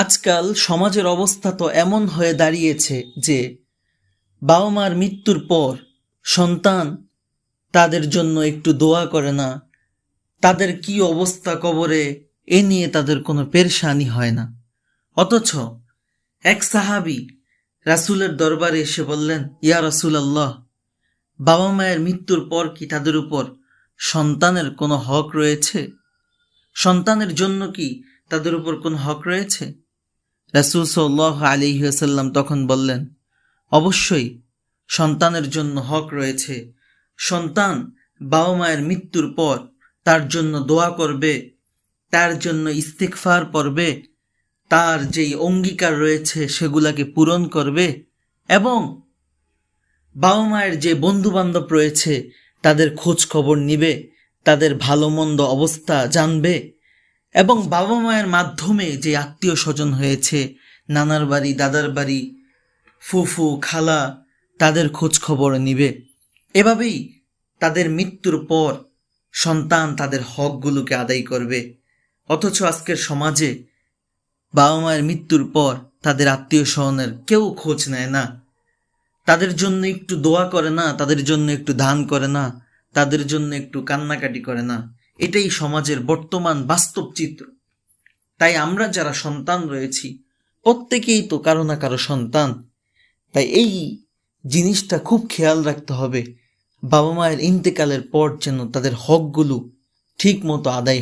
আজকাল সমাজের অবস্থা তো এমন হয়ে দাঁড়িয়েছে যে বাবা মার মৃত্যুর পর সন্তান তাদের জন্য একটু দোয়া করে না, তাদের কি অবস্থা কবরে এ নিয়ে তাদের কোনো পেরেশানি হয় না। অথচ এক সাহাবী রাসূলের দরবারে এসে বললেন, ইয়া রাসূলাল্লাহ, বাবা মায়ের মৃত্যুর পর কি তাদের উপর সন্তানের কোনো হক রয়েছে? সন্তানের জন্য কি তাদের উপর কোনো হক রয়েছে? রাসূল সাল্লাল্লাহু আলাইহি ওয়াসাল্লাম তখন বললেন, অবশ্যই সন্তানের জন্য হক রয়েছে। সন্তান বাবা মায়ের মৃত্যুর পর তার জন্য দোয়া করবে, তার জন্য ইস্তিগফার পড়বে, তার যেই অঙ্গীকার রয়েছে সেগুলাকে পূরণ করবে এবং বাবা মায়ের যে বন্ধু বান্ধব রয়েছে তাদের খোঁজ খবর নিবে, তাদের ভালো মন্দ অবস্থা জানবে এবং বাবা মায়ের মাধ্যমে যে আত্মীয় স্বজন হয়েছে, নানার বাড়ি, দাদার বাড়ি, ফুফু, খালা, তাদের খোঁজ খবর নিবে। এভাবেই তাদের মৃত্যুর পর সন্তান তাদের হকগুলোকে আদায় করবে। অথচ আজকের সমাজে বাবা মায়ের মৃত্যুর পর তাদের আত্মীয় স্বজনের কেউ খোঁজ নেয় না, তাদের জন্য একটু দোয়া করে না, তাদের জন্য একটু দান করে না, তাদের জন্য একটু কান্নাকাটি করে না। এটাই সমাজের বর্তমান বাস্তব চিত্র। তাই আমরা যারা সন্তান রয়েছি প্রত্যেকেই তো কারো না কারো সন্তান। তাই এই জিনিসটা খুব খেয়াল রাখতে হবে, বাবা মায়ের ইন্তেকালের পর যেন তাদের হকগুলো ঠিক মতো আদায়